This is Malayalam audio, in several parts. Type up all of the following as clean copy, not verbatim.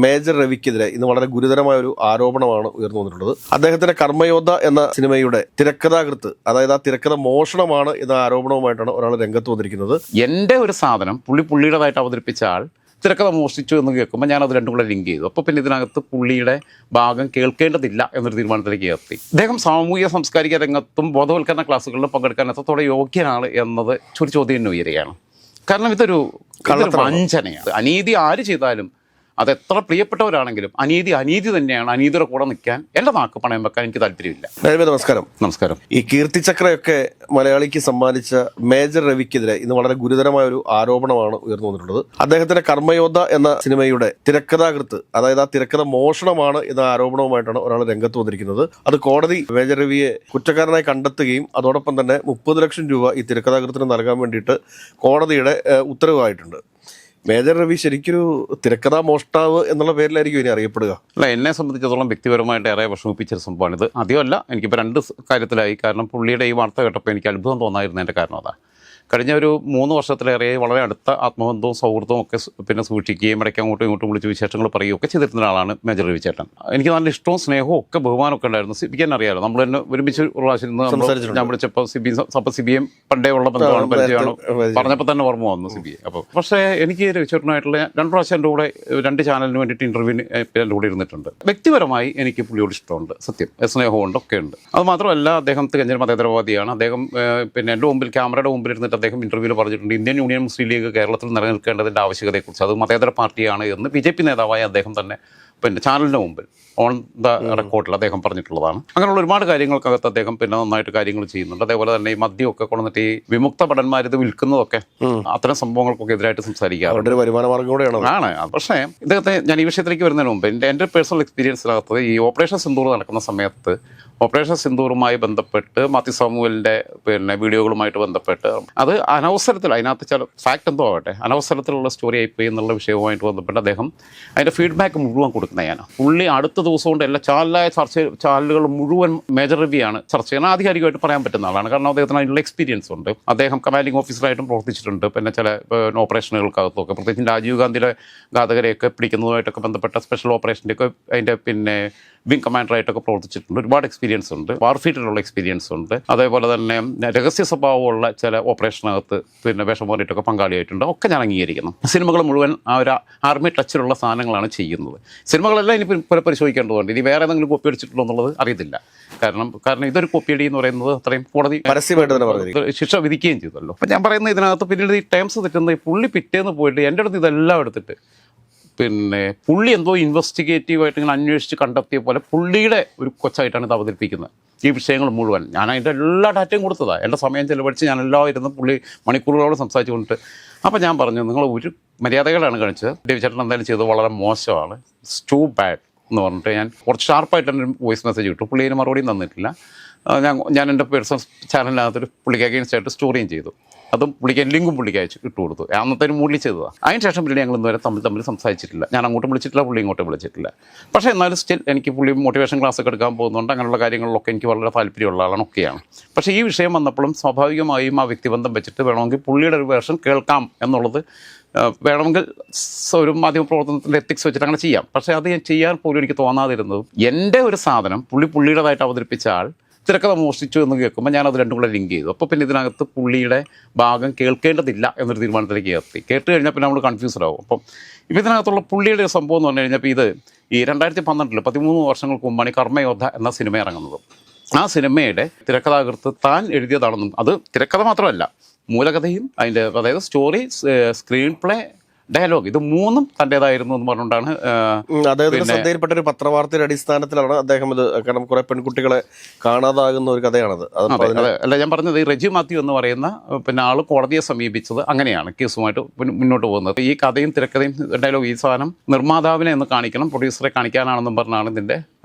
മേജർ രവിക്കെതിരെ ഇന്ന് വളരെ ഗുരുതരമായ ഒരു ആരോപണമാണ് ഉയർന്നു വന്നിട്ടുള്ളത്. അദ്ദേഹത്തിന്റെ കർമ്മയോദ്ധ എന്ന സിനിമയുടെ തിരക്കഥാകൃത്ത്, അതായത് ആ തിരക്കഥ മോഷണമാണ് എന്ന ആരോപണവുമായിട്ടാണ് ഒരാൾ രംഗത്ത് വന്നിരിക്കുന്നത്. എൻ്റെ ഒരു സാധനം പുള്ളിയുടേതായിട്ട് അവതരിപ്പിച്ച ആൾ തിരക്കഥ മോഷ്ടിച്ചു എന്ന് കേൾക്കുമ്പോൾ ഞാനത് രണ്ടും കൂടെ ലിങ്ക് ചെയ്തു. അപ്പോൾ പിന്നെ ഇതിനകത്ത് പുള്ളിയുടെ ഭാഗം കേൾക്കേണ്ടതില്ല എന്നൊരു തീരുമാനത്തിലേക്ക് എത്തി. അദ്ദേഹം സാമൂഹിക സാംസ്കാരിക രംഗത്തും ബോധവൽക്കരണ ക്ലാസ്സുകളിലും പങ്കെടുക്കാൻ എത്രത്തോടെ യോഗ്യനാണ് എന്നത് ഒരു ചോദ്യം തന്നെ ഉയരുകയാണ്. കാരണം ഇതൊരു വഞ്ചനയാണ്. അനീതി ആര് ചെയ്താലും അത് എത്ര പ്രിയപ്പെട്ടവരാണെങ്കിലും അനീതി തന്നെയാണ്. അനീതിയുടെ കൂടെ നിൽക്കാൻ എൻ്റെ നാക്ക് പണയം വെക്കാൻ എനിക്ക് താല്പര്യമില്ല. നമസ്കാരം. നമസ്കാരം. ഈ കീർത്തിചക്രയൊക്കെ മലയാളിക്ക് സമ്മാനിച്ച മേജർ രവിക്കെതിരെ ഇന്ന് വളരെ ഗുരുതരമായ ഒരു ആരോപണമാണ് ഉയർന്നു വന്നിട്ടുള്ളത്. അദ്ദേഹത്തിന്റെ കർമ്മയോദ്ധ എന്ന സിനിമയുടെ തിരക്കഥാകൃത്ത്, അതായത് ആ തിരക്കഥ മോഷണമാണ് എന്ന ആരോപണവുമായിട്ടാണ് ഒരാൾ രംഗത്ത് വന്നിരിക്കുന്നത്. അത് കോടതി മേജർ രവിയെ കുറ്റക്കാരനായി കണ്ടെത്തുകയും അതോടൊപ്പം തന്നെ 30 ലക്ഷം രൂപ ഈ തിരക്കഥാകൃത്തിന് നൽകാൻ വേണ്ടിയിട്ട് കോടതിയുടെ ഉത്തരവായിട്ടുണ്ട്. മേജർ രവി ശരിക്കൊരു തിരക്കഥാ മോഷ്ടാവ് എന്നുള്ള പേരിലായിരിക്കും ഇനി അറിയപ്പെടുക. അല്ല, എന്നെ സംബന്ധിച്ചിടത്തോളം വ്യക്തിപരമായിട്ട് ഏറെ വിഷമിപ്പിച്ചൊരു സംഭവമാണിത്. ആദ്യമല്ല, എനിക്കിപ്പോൾ 2 കാര്യത്തിലായി. കാരണം പുള്ളിയുടെ ഈ വാർത്ത കേട്ടപ്പോൾ എനിക്ക് അത്ഭുതം തോന്നായിരുന്നതിൻ്റെ കാരണം അതാണ്. കഴിഞ്ഞ ഒരു 3 വർഷത്തിലേറെ വളരെ അടുത്ത ആത്മബന്ധവും സൗഹൃദവും ഒക്കെ പിന്നെ സൂക്ഷിക്കുകയും ഇടയ്ക്ക് അങ്ങോട്ടും ഇങ്ങോട്ടും വിളിച്ച് വിശേഷങ്ങൾ പറയുകയൊക്കെ ചെയ്തിരുന്ന ഒരാളാണ് മേജർ രവി ചേട്ടൻ. എനിക്ക് നല്ല ഇഷ്ടവും സ്നേഹവും ഒക്കെ ബഹുമാനമൊക്കെ ഉണ്ടായിരുന്നു. സിബിക്ക് അറിയാമല്ലോ, നമ്മൾ തന്നെ ഒരുമിച്ച് പ്രാവശ്യം ഞാൻ വിളിച്ചപ്പോൾ സിബിയും പണ്ടേ ഉള്ള ബന്ധമാണ്, പരിചയമാണ്. പറഞ്ഞപ്പോൾ തന്നെ ഓർമ്മ വന്നു സിബിയെ. അപ്പോൾ പക്ഷേ എനിക്ക് രവി ചേട്ടനായിട്ടുള്ള 2 പ്രാവശ്യം എൻ്റെ കൂടെ 2 ചാനലിന് വേണ്ടിയിട്ട് ഇൻ്റർവ്യൂവിന് എൻ്റെ കൂടെ ഇരുന്നിട്ടുണ്ട്. വ്യക്തിപരമായി എനിക്ക് പുള്ളിയോട് ഇഷ്ടമുണ്ട്, സത്യം, സ്നേഹമുണ്ട്, ഒക്കെ ഉണ്ട്. അത് മാത്രമല്ല, അദ്ദേഹം തികഞ്ഞ മതേതരവാദിയാണ്. അദ്ദേഹം പിന്നെ എൻ്റെ മുമ്പിൽ ക്യാമറയുടെ മുമ്പിൽ ഇരുന്നിട്ട് അദ്ദേഹം ഇന്റർവ്യൂവിൽ പറഞ്ഞിട്ടുണ്ട് ഇന്ത്യൻ യൂണിയൻ മുസ്ലിം ലീഗ് കേരളത്തിൽ നിലനിൽക്കേണ്ടതിൻ്റെ ആവശ്യകതയെക്കുറിച്ച്. അത് മതേതര പാർട്ടിയാണ് എന്ന് BJP നേതാവായ അദ്ദേഹം തന്നെ പിന്നെ ചാനലിൻ്റെ മുമ്പിൽ ഓൺ ദ റെക്കോർഡിൽ അദ്ദേഹം പറഞ്ഞിട്ടുള്ളതാണ്. അങ്ങനെയുള്ള ഒരുപാട് കാര്യങ്ങൾക്കകത്ത് അദ്ദേഹം പിന്നെ നന്നായിട്ട് കാര്യങ്ങൾ ചെയ്യുന്നുണ്ട്. അതേപോലെ തന്നെ ഈ മദ്യമൊക്കെ കൊണ്ടുവന്നിട്ട് ഈ വിമുക്ത ഭടന്മാരിത് വിൽക്കുന്നതൊക്കെ അത്തരം സംഭവങ്ങൾക്കൊക്കെ എതിരായിട്ട് സംസാരിക്കാറുണ്ട്. ആണ്. പക്ഷേ ഇദ്ദേഹത്തെ ഞാൻ ഈ വിഷയത്തിലേക്ക് വരുന്നതിന് മുമ്പ് എൻ്റെ പേഴ്സണൽ എക്സ്പീരിയൻസിനകത്ത് ഈ ഓപ്പറേഷൻ സിന്ദൂർ നടക്കുന്ന സമയത്ത് ഓപ്പറേഷൻ സിന്ദൂറുമായി ബന്ധപ്പെട്ട് മാത്യു സാമുവലിൻ്റെ പിന്നെ വീഡിയോകളുമായിട്ട് ബന്ധപ്പെട്ട് അത് അനവസരത്തിൽ, അതിനകത്ത് ചില ഫാക്ട് എന്തോ ആവട്ടെ, അനവസരത്തിലുള്ള സ്റ്റോറി ആയിപ്പോയി എന്നുള്ള വിഷയവുമായിട്ട് ബന്ധപ്പെട്ട് അദ്ദേഹം അതിൻ്റെ ഫീഡ്ബാക്ക് മുഴുവൻ കൊടുക്കുന്നതാണ്. പുള്ളി അടുത്ത ദിവസം കൊണ്ട് എല്ലാ ചാനലുകൾ മുഴുവൻ മേജർ രവിയാണ് ചർച്ച ചെയ്യുന്നത്. ആധികാരികമായിട്ട് പറയാൻ പറ്റുന്ന ആളാണ്. കാരണം അദ്ദേഹത്തിന് അതിനുള്ള എക്സ്പീരിയൻസ് ഉണ്ട്. അദ്ദേഹം കമാൻഡിംഗ് ഓഫീസറായിട്ടും പ്രവർത്തിച്ചിട്ടുണ്ട്. പിന്നെ ചില ഓപ്പറേഷനുകൾക്കകത്തൊക്കെ, പ്രത്യേകിച്ച് രാജീവ് ഗാന്ധിയുടെ ഘാതകരെയൊക്കെ പിടിക്കുന്നതുമായിട്ടൊക്കെ ബന്ധപ്പെട്ട സ്പെഷ്യൽ ഓപ്പറേഷൻ്റെയൊക്കെ അതിൻ്റെ പിന്നെ വിങ് കമാൻഡറായിട്ടൊക്കെ പ്രവർത്തിച്ചിട്ടുണ്ട്. ഒരുപാട് എക്സ്പീരിയൻസ് ഉണ്ട്. വാർഫീൽഡിലുള്ള എക്സ്പീരിയൻസ് ഉണ്ട്. അതേപോലെ തന്നെ രഹസ്യ സ്വഭാവമുള്ള ചില ഓപ്പറേഷനകത്ത് പിന്നെ വേഷം മാറിയിട്ടൊക്കെ പങ്കാളിയായിട്ടുണ്ട്. ഒക്കെ ഞാൻ അംഗീകരിക്കുന്നു. സിനിമകൾ മുഴുവൻ ആ ഒരു ആർമി ടച്ചിലുള്ള സാധനങ്ങളാണ് ചെയ്യുന്നത്. സിനിമകളെല്ലാം ഇനി പരിശോധിക്കേണ്ടതുണ്ട്. ഇനി വേറെ ഏതെങ്കിലും കോപ്പി അടിച്ചിട്ടുണ്ടോ എന്നുള്ളത് അറിയത്തില്ല. കാരണം ഇതൊരു കോപ്പിയടി എന്ന് പറയുന്നത് അത്രയും കോടതി ശിക്ഷ വിധിക്കുകയും ചെയ്തല്ലോ. അപ്പം ഞാൻ പറയുന്നത് ഇതിനകത്ത് പിന്നീട് ഈ ടേംസ് തെറ്റുന്നത് ഈ പുള്ളി പിറ്റേന്ന് പോയിട്ട് എൻ്റെ അടുത്ത് ഇതെല്ലാം എടുത്തിട്ട് പിന്നെ പുള്ളി എന്തോ ഇൻവെസ്റ്റിഗേറ്റീവായിട്ട് ഇങ്ങനെ അന്വേഷിച്ച് കണ്ടെത്തിയ പോലെ പുള്ളിയുടെ ഒരു കൊച്ചായിട്ടാണ് ഇത് അവതരിപ്പിക്കുന്നത്. ഈ വിഷയങ്ങൾ മുഴുവൻ ഞാൻ അതിൻ്റെ എല്ലാ ഡാറ്റയും കൊടുത്തതാണ്. എൻ്റെ സമയം ചിലവഴിച്ച് ഞാൻ എല്ലാം ഇരുന്ന് പുള്ളി മണിക്കൂറുകളോട് സംസാരിച്ചു കൊണ്ടിട്ട്. അപ്പോൾ ഞാൻ പറഞ്ഞു, നിങ്ങൾ ഒരു മര്യാദകളാണ് കാണിച്ചത്. രവി ചേട്ടൻ എന്തായാലും ചെയ്തത് വളരെ മോശമാണ്, ടു ബാഡ് എന്ന് പറഞ്ഞിട്ട് ഞാൻ കുറച്ച് ഷാർപ്പായിട്ട് എൻ്റെ വോയിസ് മെസ്സേജ് കിട്ടും. പുള്ളി അതിന് മറുപടിയും തന്നിട്ടില്ല. ഞാൻ എൻ്റെ പേഴ്സണൽ ചാനലിനകത്തൊരു പുള്ളിക്ക് അഗെയിൻസ്റ്റായിട്ട് സ്റ്റോറിയും ചെയ്തു. അതും പുള്ളിക്ക് ലിങ്കും പുള്ളിക്ക് അയച്ചു ഇട്ട് കൊടുത്തു. അന്നത്തെ ഒരു മൂഡിൽ ചെയ്തതാണ്. അതിന് ശേഷം പിന്നെ ഞങ്ങൾ ഇന്നുവരെ തമ്മിൽ സംസാരിച്ചിട്ടില്ല. ഞാൻ അങ്ങോട്ടും വിളിച്ചിട്ടില്ല, പുള്ളി ഇങ്ങോട്ടും വിളിച്ചിട്ടില്ല. പക്ഷേ എന്നാലും സ്റ്റിൽ എനിക്ക് പുള്ളി മോട്ടിവേഷൻ ക്ലാസ്സൊക്കെ എടുക്കാൻ പോകുന്നുണ്ട്. അങ്ങനെയുള്ള കാര്യങ്ങളിലൊക്കെ എനിക്ക് വളരെ താല്പര്യമുള്ള ആളാണ്, ഒക്കെയാണ്. പക്ഷേ ഈ വിഷയം വന്നപ്പോഴും സ്വാഭാവികമായും ആ വ്യക്തിബന്ധം വെച്ചിട്ട് വേണമെങ്കിൽ പുള്ളിയുടെ ഒരു വേർഷൻ കേൾക്കാം എന്നുള്ളത് വേണമെങ്കിൽ ഒരു മാധ്യമപ്രവർത്തനത്തിൻ്റെ എത്തിക്സ് വെച്ചിട്ട് അങ്ങനെ ചെയ്യാം. പക്ഷേ അത് ചെയ്യാൻ പോലും എനിക്ക് തോന്നാതിരുന്നതും എൻ്റെ ഒരു സാധനം പുള്ളിയുടേതായിട്ട് അവതരിപ്പിച്ച ആൾ തിരക്കഥ മോഷ്ടിച്ചു എന്ന് കേൾക്കുമ്പോൾ ഞാനത് രണ്ടും കൂടെ ലിങ്ക് ചെയ്തു. അപ്പോൾ പിന്നെ ഇതിനകത്ത് പുള്ളിയുടെ ഭാഗം കേൾക്കേണ്ടതില്ല എന്നൊരു തീരുമാനത്തിലേക്ക് എത്തി. കേട്ട് കഴിഞ്ഞാൽ പിന്നെ നമ്മൾ കൺഫ്യൂസ്ഡ് ആവും. അപ്പം ഇപ്പോൾ ഇതിനകത്തുള്ള പുള്ളിയുടെ ഒരു സംഭവം എന്ന് പറഞ്ഞു കഴിഞ്ഞപ്പോൾ ഇത് ഈ 2012 13 വർഷങ്ങൾക്ക് മുമ്പാണ് ഈ കർമ്മയോദ്ധ എന്ന സിനിമ ഇറങ്ങുന്നത്. ആ സിനിമയുടെ തിരക്കഥാകൃത്ത് താൻ എഴുതിയതാണെന്നും, അത് തിരക്കഥ മാത്രമല്ല മൂലകഥയും അതിൻ്റെ അതായത് സ്റ്റോറി, സ്ക്രീൻ പ്ലേ, ഡയലോഗ്, ഇത് 3ഉം തൻ്റേതായിരുന്നു എന്ന് പറഞ്ഞുകൊണ്ടാണ് അദ്ദേഹത്തിന് ശ്രദ്ധയിൽപ്പെട്ട ഒരു പത്രവാർത്തയുടെ അടിസ്ഥാനത്തിലാണ് അദ്ദേഹം ഇത്. കാരണം കുറെ പെൺകുട്ടികളെ കാണാതാകുന്ന ഒരു കഥയാണത്. അല്ല, ഞാൻ പറഞ്ഞത് ഈ റെജി മാത്യു എന്ന് പറയുന്ന പിന്നെ ആൾ കോടതിയെ സമീപിച്ചത് അങ്ങനെയാണ് കേസുമായിട്ട് മുന്നോട്ട് പോകുന്നത്. ഈ കഥയും തിരക്കഥയും ഡയലോഗ്, ഈ സാധനം നിർമ്മാതാവിനെ എന്ന് കാണിക്കണം, പ്രൊഡ്യൂസറെ കാണിക്കാനാണെന്നും പറഞ്ഞാണ് ഇതിൻ്റെ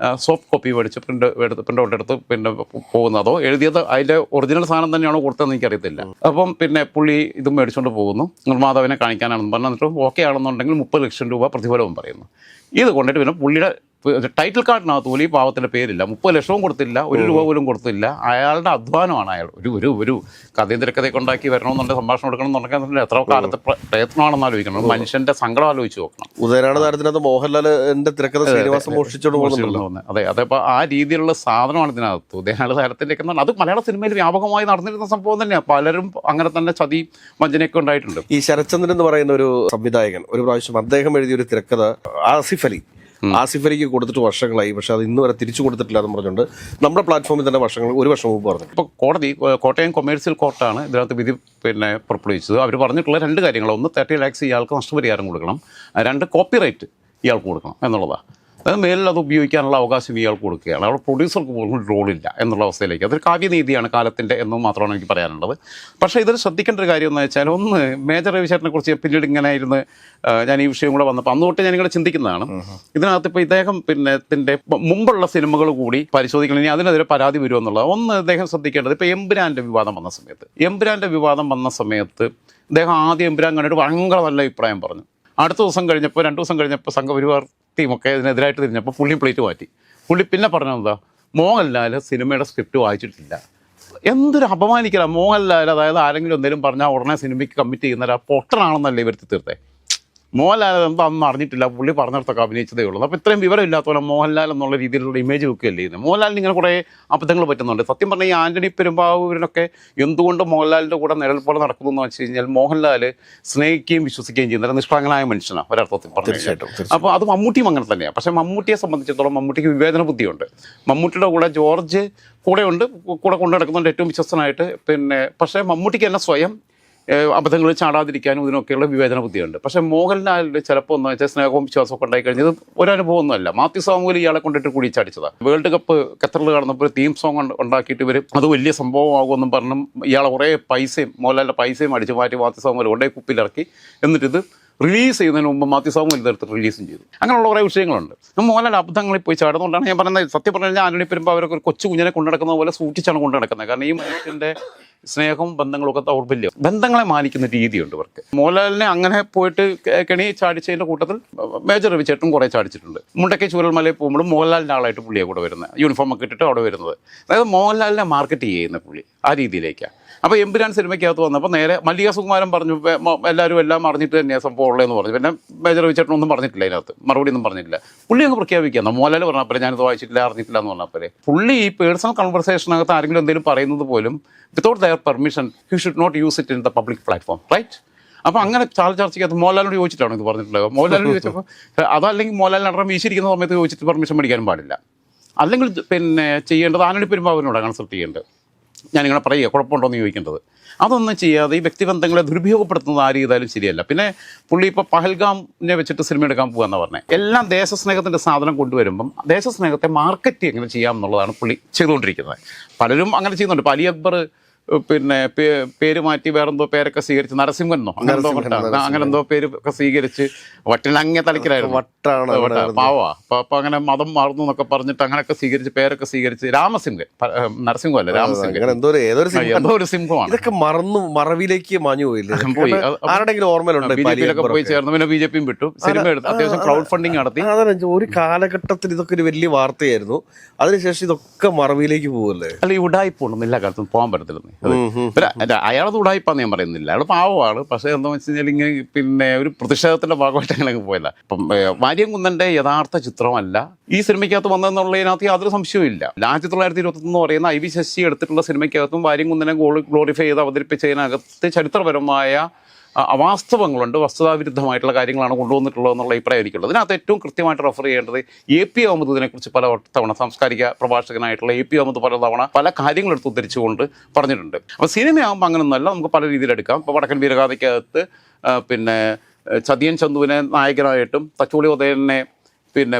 സോഫ്റ്റ് കോപ്പി മേടിച്ച് പ്രിൻ്റ് ഔട്ട് എടുത്ത് പിന്നെ പോകുന്നത്. അതോ എഴുതിയത് അതിൻ്റെ ഒറിജിനൽ സാധനം തന്നെയാണോ കൊടുത്തതെന്ന് എനിക്കറിയത്തില്ല. അപ്പം പിന്നെ പുള്ളി ഇതും മേടിച്ചുകൊണ്ട് പോകുന്നു, നിർമ്മാതാവിനെ കാണിക്കാനാണെന്ന് പറഞ്ഞാൽ. എന്നിട്ട് ഓക്കെ ആണെന്നുണ്ടെങ്കിൽ 30 ലക്ഷം രൂപ പ്രതിഫലവും പറയുന്നു. ഇത് കൊണ്ടിട്ട് പിന്നെ പുള്ളിയുടെ ടൈറ്റിൽ കാർഡിനകത്ത് പോലും ഈ പാവത്തിൻ്റെ പേരില്ല. 30 ലക്ഷവും കൊടുത്തില്ല, 1 രൂപ പോലും കൊടുത്തില്ല. അയാളുടെ അധ്വാനമാണ് അയാൾ ഒരു കഥയും തിരക്കഥയൊക്കെ ഉണ്ടാക്കി വരണമെന്നുണ്ടെങ്കിൽ സംഭാഷണം എടുക്കണമെന്നുണ്ടെങ്കിൽ എത്ര കാലത്തെ പ്രയത്നമാണെന്ന് ആലോചിക്കണം. മനുഷ്യൻ്റെ സങ്കടം ആലോചിച്ച് നോക്കണം. ഉദയനാട് താരത്തിനകത്ത് മോഹൻലാലിന്റെ തിരക്കഥ ശ്രീനിവാസം മോഷ്ടിച്ചോണ്ട് പോകുന്നുണ്ടല്ലോ. അതെ, അതപ്പോൾ ആ രീതിയിലുള്ള സാധനമാണ് ഇതിനകത്ത്. ഉദയനാട് താരത്തിൻ്റെയൊക്കെ അത് മലയാള സിനിമയിൽ വ്യാപകമായി നടന്നിരുന്ന സംഭവം തന്നെയാണ്. പലരും അങ്ങനെ തന്നെ ചതി വഞ്ചനയൊക്കെ ഉണ്ടായിട്ടുണ്ട്. ഈ ശരത്ചന്ദ്രൻ എന്ന് പറയുന്ന ഒരു സംവിധായകൻ ഒരു പ്രാവശ്യം അദ്ദേഹം എഴുതിയൊരു തിരക്കഥ ആസിഫ് അലിക്ക് കൊടുത്തിട്ട് വർഷങ്ങളായി, പക്ഷെ അത് ഇന്ന് വരെ തിരിച്ചു കൊടുത്തിട്ടില്ല എന്ന് പറഞ്ഞുകൊണ്ട് നമ്മുടെ പ്ലാറ്റ്ഫോമിൽ തന്നെ ഒരു വർഷം മുമ്പ് പറഞ്ഞു. ഇപ്പോൾ കോട്ടയം കൊമേഴ്സ്യൽ കോർട്ടാണ് ഇതിനകത്ത് വിധി പുറപ്പെടുവിച്ചത്. അവർ പറഞ്ഞിട്ടുള്ള 2 കാര്യങ്ങൾ. ഒന്ന് 30 lakhs ഇയാൾക്ക് നഷ്ടപരിഹാരം കൊടുക്കണം, 2 കോപ്പിറൈറ്റ് ഇയാൾക്ക് കൊടുക്കണം എന്നുള്ളതാണ്. അതായത് മേലിൽ അത് ഉപയോഗിക്കാനുള്ള അവകാശം ഇയാൾക്ക് കൊടുക്കുകയാണ്. അവിടെ പ്രൊഡ്യൂസർക്ക് പോലും റോളില്ല എന്നുള്ള അവസ്ഥയിലേക്ക്. അതൊരു കാവ്യനീതിയാണ് കാലത്തിൻ്റെ എന്നും മാത്രമാണ് എനിക്ക് പറയാനുള്ളത്. പക്ഷേ ഇതിൽ ശ്രദ്ധിക്കേണ്ട ഒരു കാര്യം എന്ന് വെച്ചാൽ, ഒന്ന് മേജർ രവിചേട്ടനെ കുറിച്ച് പിന്നീട് ഇങ്ങനെ ഇരുന്ന് ഞാൻ ഈ വിഷയം കൂടെ വന്നപ്പോൾ അന്ന് തൊട്ട് ഞാനിങ്ങനെ ചിന്തിക്കുന്നതാണ്. ഇതിനകത്ത് ഇപ്പോൾ ഇദ്ദേഹം ഇതിൻ്റെ മുമ്പുള്ള സിനിമകൾ കൂടി പരിശോധിക്കണം, ഇനി അതിനെതിരെ പരാതി വരുമെന്നുള്ളത്. ഒന്ന് ഇദ്ദേഹം ശ്രദ്ധിക്കേണ്ടത്, ഇപ്പോൾ എമ്പുരാൻ്റെ വിവാദം വന്ന സമയത്ത് ഇദ്ദേഹം ആദ്യം എമ്പുരാൻ കണ്ടിട്ട് ഭയങ്കര നല്ല അഭിപ്രായം പറഞ്ഞു. അടുത്ത ദിവസം കഴിഞ്ഞപ്പോൾ 2 ദിവസം കഴിഞ്ഞപ്പോൾ സംഘപരിവാർ ടീമൊക്കെ ഇതിനെതിരായിട്ട് തിരിഞ്ഞപ്പോൾ പുള്ളി പ്ലേറ്റ് മാറ്റി. പുള്ളി പിന്നെ പറഞ്ഞതെന്താ, മോഹൻലാൽ സിനിമയുടെ സ്ക്രിപ്റ്റ് വായിച്ചിട്ടില്ല. എന്തൊരു അപമാനിക്കല മോഹൻലാൽ. അതായത് ആരെങ്കിലും എന്തെങ്കിലും പറഞ്ഞാൽ ഉടനെ സിനിമയ്ക്ക് കമ്മിറ്റ് ചെയ്യുന്ന പൊട്ടനാണെന്നല്ലേ വരുത്തി തീർത്തേ. മോഹൻലാൽ എന്താണെന്ന് അറിഞ്ഞിട്ടില്ല, പുള്ളി പറഞ്ഞിടത്തൊക്കെ അഭിനയിച്ചതേ ഉള്ളൂ. അപ്പോൾ ഇത്രയും വിവരമില്ലാത്തവരെ മോഹൻലാൽ എന്നുള്ള രീതിയിലുള്ള ഇമേജ് വെക്കുകയല്ലേ ചെയ്യുന്നത്. മോഹൻലാലിന് ഇങ്ങനെ കുറേ അബദ്ധങ്ങൾ പറ്റുന്നുണ്ട്. സത്യം പറഞ്ഞാൽ ഈ ആൻ്റണി പെരുമ്പാവൂരിനൊക്കെ എന്തുകൊണ്ട് മോഹൻലാലിൻ്റെ കൂടെ നിഴൽ പോലെ നടക്കുന്നു എന്ന് വെച്ച് കഴിഞ്ഞാൽ, മോഹൻലാൽ സ്നേഹിക്കുകയും വിശ്വസിക്കുകയും ചെയ്യുന്ന നിഷ്കളങ്കനായ മനുഷ്യനാണ് ഒരർത്ഥത്തിൽ പറഞ്ഞു. അപ്പോൾ അത് മമ്മൂട്ടിയും അങ്ങനെ തന്നെയാണ്. പക്ഷേ മമ്മൂട്ടിയെ സംബന്ധിച്ചിടത്തോളം മമ്മൂട്ടിക്ക് വിവേചന ബുദ്ധിയുണ്ട്. മമ്മൂട്ടിയുടെ കൂടെ ജോർജ് കൂടെ കൊണ്ടു നടക്കുന്നുണ്ട് ഏറ്റവും വിശ്വസ്തനായിട്ട്. പക്ഷേ മമ്മൂട്ടിക്ക് തന്നെ സ്വയം അബദ്ധങ്ങളിൽ ചാടാതിരിക്കാനും ഇതിനൊക്കെയുള്ള വിവേചന ബുദ്ധിയുണ്ട്. പക്ഷേ മോഹൻലാലിൻ്റെ ചിലപ്പോൾ എന്ന് വെച്ചാൽ സ്നേഹവും വിശ്വാസമൊക്കെ ഉണ്ടായി കഴിഞ്ഞത് ഒരനുഭവമൊന്നുമല്ല. മാത്യു സാമുവൽ ഇയാളെ കൊണ്ടിട്ട് കൂടി ചടിച്ചതാണ്. വേൾഡ് കപ്പ് ഖത്തറിൽ നടന്നപ്പോൾ തീം സോങ് ഉണ്ടാക്കിയിട്ട് ഇവർ അത് വലിയ സംഭവമാകുമെന്നും പറഞ്ഞും ഇയാളെ കുറേ മോഹൻലാലിൻ്റെ പൈസയും അടിച്ചു മാറ്റി മാത്യു സാമുവൽ കൊണ്ടേ കുപ്പിയിലിറക്കി. എന്നിട്ടിത് റിലീസ് ചെയ്യുന്നതിന് മുമ്പ് മാത്യു സാമുവൽ ഇതെടുത്ത് റിലീസും ചെയ്തു. അങ്ങനെയുള്ള കുറേ വിഷയങ്ങളുണ്ട്. മോഹൻലാൽ അബദ്ധങ്ങളിൽ പോയി ചാടുന്നതുകൊണ്ടാണ് ഞാൻ പറയുന്നത്. സത്യം പറഞ്ഞു കഴിഞ്ഞാൽ ആന്റണി പെരുമ്പാവൂരൊക്കെ ഒരു കൊച്ചു കുഞ്ഞിനെ കൊണ്ടു നടക്കുന്ന പോലെ സൂക്ഷിച്ചാണ് കൊണ്ടു നടക്കുന്നത്. കാരണം ഈ മനുഷ്യൻ്റെ സ്നേഹവും ബന്ധങ്ങളൊക്കെ ദൗർബല്യം, ബന്ധങ്ങളെ മാനിക്കുന്ന രീതിയുണ്ട് ഇവർക്ക്. മോഹൻലാലിനെ അങ്ങനെ പോയിട്ട് കെണി ചാടിച്ചതിൻ്റെ കൂട്ടത്തിൽ മേജർ രവിചേട്ടനും കുറേ ചാടിച്ചിട്ടുണ്ട്. മുണ്ടക്കൈ ചൂരൽമലയിൽ പോകുമ്പോഴും മോഹൻലാലിൻ്റെ ആളായിട്ട് പുള്ളിയെ കൂടെ വരുന്നത്, യൂണിഫോമൊക്കെ ഇട്ടിട്ട് അവിടെ വരുന്നത്. അതായത് മോഹൻലാലിനെ മാർക്കറ്റ് ചെയ്യുന്ന പുള്ളി ആ രീതിയിലേക്കാണ്. അപ്പോൾ എമ്പുരാൻ സിനിമയ്ക്കകത്ത് വന്നപ്പോൾ നേരെ മല്ലിക സുകുമാരൻ പറഞ്ഞു എല്ലാവരും എല്ലാം അറിഞ്ഞിട്ട് തന്നെയാണ് സംഭവം ഉള്ളതെന്ന് പറഞ്ഞു. പിന്നെ മേജർ രവിചേട്ടനൊന്നും പറഞ്ഞിട്ടില്ല, അതിനകത്ത് മറുപടി ഒന്നും പറഞ്ഞിട്ടില്ല. പുള്ളി അങ്ങ് പ്രഖ്യാപിക്കുക. മോഹൻലാൽ പറഞ്ഞപ്പോൾ ഞാനിത് വായിച്ചിട്ടില്ല അറിഞ്ഞിട്ടില്ല എന്ന് പറഞ്ഞപ്പോൾ പുള്ളി ഈ പേഴ്സണൽ കൺവെർസേഷനകത്ത് ആരെങ്കിലും എന്തെങ്കിലും പറയുന്നത് പോലും without their permission he should not use it in the public platform, right? അപ്പോൾ അങ്ങനെ ചർച്ചയ്ക്കകത്ത് മോഹൻലാലിനോട് ചോദിച്ചിട്ടാണ് ഇത് പറഞ്ഞിട്ടുള്ളത്. മോഹൻലാലിനോട് ചോദിച്ചപ്പോൾ അതല്ലെങ്കിൽ മോഹൻലാലിന് അടക്കം വീശിരിക്കുന്ന സമയത്ത് ചോദിച്ചിട്ട് പെർമിഷൻ മേടിക്കാനും പാടില്ല. അല്ലെങ്കിൽ ചെയ്യേണ്ടത് ആന്റണി പെരുമ്പാവൂരിനോടാണ് കൺസൾട്ട് ചെയ്യേണ്ടത്. ഞാനിങ്ങനെ പറയുക കുഴപ്പമുണ്ടോയെന്ന് ചോദിക്കേണ്ടത്. അതൊന്നും ചെയ്യാതെ ഈ വ്യക്തിബന്ധങ്ങളെ ദുരുപയോഗപ്പെടുത്തുന്നത് ആര് ചെയ്താലും ശരിയല്ല. പിന്നെ പുള്ളി ഇപ്പോൾ പഹൽഗാമിനെ വെച്ചിട്ട് സിനിമ എടുക്കാൻ പോകുകയെന്ന് പറഞ്ഞത് എല്ലാം ദേശസ്നേഹത്തിൻ്റെ സാധനം കൊണ്ടുവരുമ്പം ദേശസ്നേഹത്തെ മാർക്കറ്റ് എങ്ങനെ ചെയ്യാം എന്നുള്ളതാണ് പുള്ളി ചെയ്തുകൊണ്ടിരിക്കുന്നത്. പലരും അങ്ങനെ ചെയ്യുന്നുണ്ട്. ഇപ്പോൾ അലി അക്ബർ പേര് മാറ്റി വേറെന്തോ പേരൊക്കെ സ്വീകരിച്ച് നരസിംഹനോ അങ്ങനെന്തോ പേരൊക്കെ സ്വീകരിച്ച് വട്ടിലങ്ങ തലക്കിലായിരുന്നു പാവാ. അപ്പോൾ അങ്ങനെ മതം മാറുന്നു എന്നൊക്കെ പറഞ്ഞിട്ട് അങ്ങനെയൊക്കെ സ്വീകരിച്ച് പേരൊക്കെ സ്വീകരിച്ച് രാമസിംഹൻ, നരസിംഹമല്ല രാമസിംഹൻ, എന്തോ ഒരു സിംഹമാണ്. ഇതൊക്കെ മറവിലേക്ക് മാഞ്ഞു പോയില്ലേ? ബിജെപിയിലൊക്കെ പോയി ചേർന്നു. പിന്നെ ബിജെപിയും വിട്ടു, സിനിമ എടുത്തു, അത്യാവശ്യം ക്രൗഡ് ഫണ്ടിങ് നടത്തി. ഒരു കാലഘട്ടത്തിൽ ഇതൊക്കെ ഒരു വലിയ വാർത്തയായിരുന്നു. അതിനുശേഷം ഇതൊക്കെ മറവിയിലേക്ക് പോകുമല്ലേ? അല്ല, ഈ ഉടായ്പൊന്നും എല്ലാ കാലത്തും പോകാൻ പറ്റത്തില്ല. അയാളത് ഉടായിപ്പാന്ന് ഞാൻ പറയുന്നില്ല, അയാൾ പാവമാണ്. പക്ഷേ എന്താണെന്ന് വെച്ച് കഴിഞ്ഞാൽ ഇങ്ങനെ ഒരു പ്രതിഷേധത്തിന്റെ ഭാഗമായിട്ട് അങ്ങനെ പോയല്ല. ഇപ്പം വാര്യംകുന്നന്റെ യഥാർത്ഥ ചിത്രമല്ല ഈ സിനിമയ്ക്കകത്ത് വന്നതെന്നുള്ളതിനകത്ത് യാതൊരു സംശയവും ഇല്ല. 1921 എന്ന് പറയുന്ന IV ശശി എടുത്തിട്ടുള്ള സിനിമയ്ക്കകത്തും വാര്യംകുന്നനെ ഗ്ലോറിഫൈ ചെയ്ത് അവതരിപ്പിച്ചതിനകത്ത് ചരിത്രപരമായ അവാസ്തവങ്ങളുണ്ട്, വസ്തുതാവിരുദ്ധമായിട്ടുള്ള കാര്യങ്ങളാണ് കൊണ്ടുവന്നിട്ടുള്ളത് അഭിപ്രായം എനിക്കുള്ളത്. ഇതിനകത്ത് ഏറ്റവും കൃത്യമായിട്ട് റെഫർ ചെയ്യേണ്ടത് AP അഹമ്മദ് ഇതിനെക്കുറിച്ച് പല തവണ സാംസ്കാരിക പ്രഭാഷകനായിട്ടുള്ള AP അഹമ്മദ് പല തവണ പല കാര്യങ്ങളെടുത്ത് ഉദ്ധരിച്ചുകൊണ്ട് പറഞ്ഞിട്ടുണ്ട്. അപ്പോൾ സിനിമയാകുമ്പോൾ അങ്ങനെയൊന്നുമല്ല, നമുക്ക് പല രീതിയിലെടുക്കാം. ഇപ്പോൾ വടക്കൻ വീരഗാഥയ്ക്കകത്ത് ചതിയൻ ചന്തുവിനെ നായകനായിട്ടും തച്ചോളി ഉദയനെ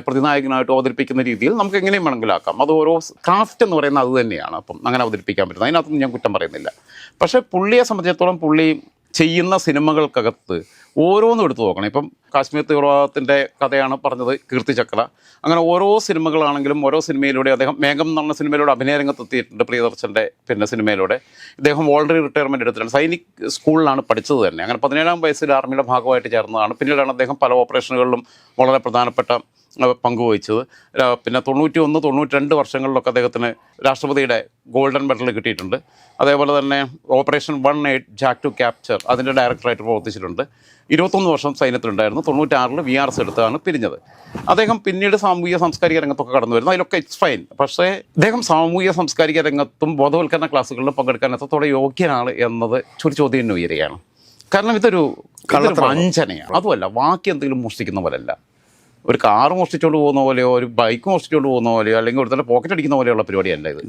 പ്രതിനായകനായിട്ടും അവതരിപ്പിക്കുന്ന രീതിയിൽ നമുക്ക് എങ്ങനെയും വേണമെങ്കിലാക്കാം. അത് ഓരോ ക്രാഫ്റ്റ് എന്ന് പറയുന്നത് അത് തന്നെയാണ്. അപ്പം അങ്ങനെ അവതരിപ്പിക്കാൻ പറ്റുന്നത്, അതിനകത്തൊന്നും ഞാൻ കുറ്റം പറയുന്നില്ല. പക്ഷേ പുള്ളിയെ സംബന്ധിച്ചിടത്തോളം പുള്ളി ചെയ്യുന്ന സിനിമകൾക്കകത്ത് ഓരോന്നും എടുത്തു നോക്കണം. ഇപ്പം കാശ്മീർ തീവ്രവാദത്തിൻ്റെ കഥയാണ് പറഞ്ഞത് കീർത്തിചക്ര. അങ്ങനെ ഓരോ സിനിമകളാണെങ്കിലും ഓരോ സിനിമയിലൂടെ അദ്ദേഹം മേഘം എന്ന് പറഞ്ഞ സിനിമയിലൂടെ അഭിനയ രംഗത്തെത്തിയിട്ടുണ്ട്. പ്രിയദർശൻ്റെ സിനിമയിലൂടെ ഇദ്ദേഹം വോളണ്ടറി റിട്ടയർമെൻറ്റ് എടുത്തിട്ടുണ്ട്. സൈനിക് സ്കൂളിലാണ് പഠിച്ചത് തന്നെ. അങ്ങനെ 17-ാം വയസ്സിൽ ആർമിയുടെ ഭാഗമായിട്ട് ചേർന്നതാണ്. പിന്നീടാണ് അദ്ദേഹം പല ഓപ്പറേഷനുകളിലും വളരെ പ്രധാനപ്പെട്ട പങ്കുവഹിച്ചത്. പിന്നെ 91, 92 വർഷങ്ങളിലൊക്കെ അദ്ദേഹത്തിന് രാഷ്ട്രപതിയുടെ ഗോൾഡൻ മെഡൽ കിട്ടിയിട്ടുണ്ട്. അതേപോലെ തന്നെ ഓപ്പറേഷൻ 18 ജാക്ക് ടു ക്യാപ്ചർ അതിൻ്റെ ഡയറക്ടറായിട്ട് പ്രവർത്തിച്ചിട്ടുണ്ട്. 21 വർഷം സൈന്യത്തിലുണ്ടായിരുന്നു. 96 VRS എടുത്താണ് പിരിഞ്ഞത്. അദ്ദേഹം പിന്നീട് സാമൂഹിക സാംസ്കാരിക രംഗത്തൊക്കെ കടന്നു വരുന്നു. അതിലൊക്കെ ഇറ്റ്സ് ഫൈൻ. പക്ഷേ അദ്ദേഹം സാമൂഹിക സാംസ്കാരിക രംഗത്തും ബോധവൽക്കരണ ക്ലാസ്സുകളിലും പങ്കെടുക്കാൻ എത്രത്തോടെ യോഗ്യനാണ് എന്നത് ഒരു ചോദ്യം ഉയരുകയാണ്. കാരണം ഇതൊരു വഞ്ചനയാണ്. അതുമല്ല, ബാക്കി എന്തെങ്കിലും മോഷ്ടിക്കുന്ന പോലെയല്ല. ഒരു കാറ് മോഷ്ടിച്ചുകൊണ്ട് പോകുന്ന പോലെയോ ഒരു ബൈക്ക് മോഷ്ടിച്ചുകൊണ്ട് പോകുന്ന പോലെയോ അല്ലെങ്കിൽ ഒരുത്തന്നെ പോക്കറ്റ് അടിക്കുന്ന പോലെയുള്ള പരിപാടിയല്ല ഇത്.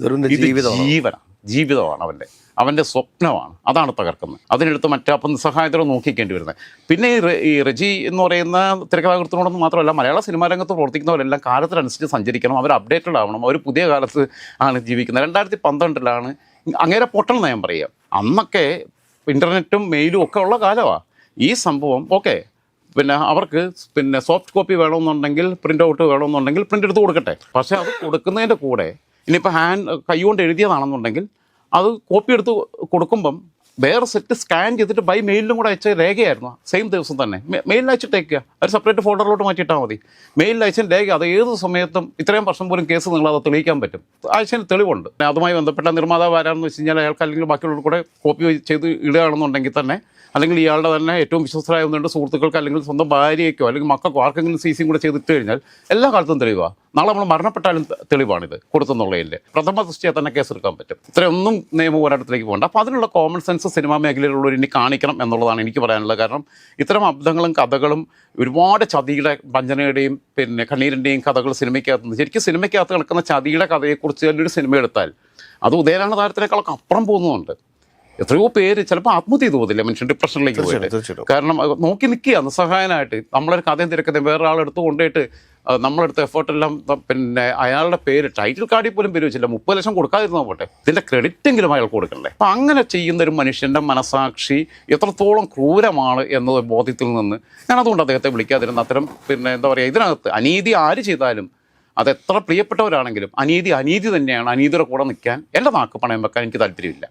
ജീവിതമാണ് അവൻ്റെ സ്വപ്നമാണ്. അതാണ് തകർക്കുന്നത്. അതിനെടുത്ത് മറ്റപ്പം നിസ്സഹായതയോടെ നോക്കിക്കേണ്ടി വരുന്നത്. പിന്നെ ഈ റെജി എന്ന് പറയുന്ന തിരക്കഥാകൃത്തിനോടൊന്നും മാത്രമല്ല, മലയാള സിനിമാ രംഗത്ത് പ്രവർത്തിക്കുന്നവരെല്ലാം കാലത്തിനനുസരിച്ച് സഞ്ചരിക്കണം. അവർ അപ്ഡേറ്റഡ് ആവണം. അവർ പുതിയ കാലത്ത് ആണ് ജീവിക്കുന്നത്. 2012 അങ്ങേരെ പൊട്ടൽ നയം പറയുക. അന്നൊക്കെ ഇൻ്റർനെറ്റും മെയിലും ഒക്കെ ഉള്ള കാലമാണ് ഈ സംഭവം. ഓക്കെ, പിന്നെ അവർക്ക് പിന്നെ സോഫ്റ്റ് കോപ്പി വേണമെന്നുണ്ടെങ്കിൽ പ്രിൻ്റ് ഔട്ട് വേണമെന്നുണ്ടെങ്കിൽ പ്രിൻ്റ് എടുത്ത് കൊടുക്കട്ടെ. പക്ഷേ അത് കൊടുക്കുന്നതിൻ്റെ കൂടെ ഇനിയിപ്പോൾ കൈകൊണ്ട് എഴുതിയതാണെന്നുണ്ടെങ്കിൽ അത് കോപ്പി എടുത്ത് കൊടുക്കുമ്പം വേറെ സെറ്റ് സ്കാൻ ചെയ്തിട്ട് ബൈ മെയിലിലും കൂടെ അയച്ച രേഖയായിരുന്നു. സെയിം ദിവസം തന്നെ മെയിലിൽ അയച്ചിട്ടേക്കുക. ഒരു സെപ്പറേറ്റ് ഫോൾഡറിലോട്ട് മാറ്റിയിട്ടാൽ മതി. മെയിലിൽ അയച്ച രേഖ അത് ഏത് സമയത്തും ഇത്രയും വർഷം പോലും കേസ് നിങ്ങളത് തെളിയിക്കാൻ പറ്റും. അയച്ചതിന് തെളിവുണ്ട്. അതുമായി ബന്ധപ്പെട്ട നിർമ്മാതാവ് ആരാണെന്ന് വെച്ച് കഴിഞ്ഞാൽ അയാൾക്ക് അല്ലെങ്കിൽ ബാക്കിയുള്ളവർ കൂടെ കോപ്പി ചെയ്ത് ഇടുകയാണെന്നുണ്ടെങ്കിൽ തന്നെ, അല്ലെങ്കിൽ ഇയാളുടെ തന്നെ ഏറ്റവും വിശ്വസ്തരായ ഒന്നുണ്ട് സുഹൃത്തുക്കൾക്ക് അല്ലെങ്കിൽ സ്വന്തം ഭാര്യയ്ക്കോ അല്ലെങ്കിൽ മക്കൾക്കോ ആർക്കെങ്കിലും CCയും കൂടെ ചെയ്തിട്ട് കഴിഞ്ഞാൽ എല്ലാ കാലത്തും തെളിവാണ്. നാളെ നമ്മൾ മരണപ്പെട്ടാലും തെളിവാണിത് കൊടുത്തെന്നുള്ളതിൻ്റെ. പ്രഥമ ദൃഷ്ടിയെ തന്നെ കേസെടുക്കാൻ പറ്റും. ഇത്രയൊന്നും നിയമ പോരാട്ടത്തിലേക്ക് പോകണ്ട. അപ്പോൾ അതിനുള്ള കോമൺ സെൻസ് സിനിമാ മേഖലയിലുള്ളവർ ഇനി കാണിക്കണം എന്നുള്ളതാണ് എനിക്ക് പറയാനുള്ളത്. കാരണം ഇത്തരം അബദ്ധങ്ങളും കഥകളും ഒരുപാട് ചതിയുടെ വഞ്ചനയുടെയും പിന്നെ കണ്ണീരിൻ്റെയും കഥകൾ സിനിമയ്ക്കകത്ത്, ശരിക്കും സിനിമയ്ക്കകത്ത് കിടക്കുന്ന ചതിയുടെ കഥയെക്കുറിച്ച് ഒരു സിനിമ എടുത്താൽ അത് ഉദയനാണ് താരത്തിനേക്കാളൊക്കെ അപ്പുറം പോകുന്നുണ്ട്. എത്രയോ പേര് ചിലപ്പോൾ ആത്മഹത്യ ചെയ്തു പോകത്തില്ല മനുഷ്യൻ, ഡിപ്രഷനിലേക്ക് പോയിട്ട്. കാരണം നോക്കി നിൽക്കുക നിസ്സഹായനായിട്ട്. നമ്മളൊരു കഥയും തിരക്കഥയും വേറൊരാളെടുത്ത് കൊണ്ടുപോയിട്ട് നമ്മളെടുത്ത എഫേർട്ടെല്ലാം പിന്നെ അയാളുടെ പേര് ടൈറ്റിൽ കാർഡിൽ പോലും പേര് വെച്ചില്ല. 30 ലക്ഷം കൊടുക്കാതിരുന്നോ പോട്ടെ, ഇതിൻ്റെ ക്രെഡിറ്റെങ്കിലും അയാൾ കൊടുക്കണ്ടേ. അപ്പം അങ്ങനെ ചെയ്യുന്ന ഒരു മനുഷ്യൻ്റെ മനസാക്ഷി എത്രത്തോളം ക്രൂരമാണ് എന്നത് ബോധ്യത്തിൽ നിന്ന് ഞാനതുകൊണ്ട് അദ്ദേഹത്തെ വിളിക്കാതിരുന്ന അത്തരം പിന്നെ എന്താ പറയുക, ഇതിനകത്ത് അനീതി ആര് ചെയ്താലും അതെത്ര പ്രിയപ്പെട്ടവരാണെങ്കിലും അനീതി തന്നെയാണ്. അനീതിയുടെ കൂടെ നിൽക്കാൻ എൻ്റെ നാക്ക് പണയം വെക്കാൻ എനിക്ക് താല്പര്യമില്ല.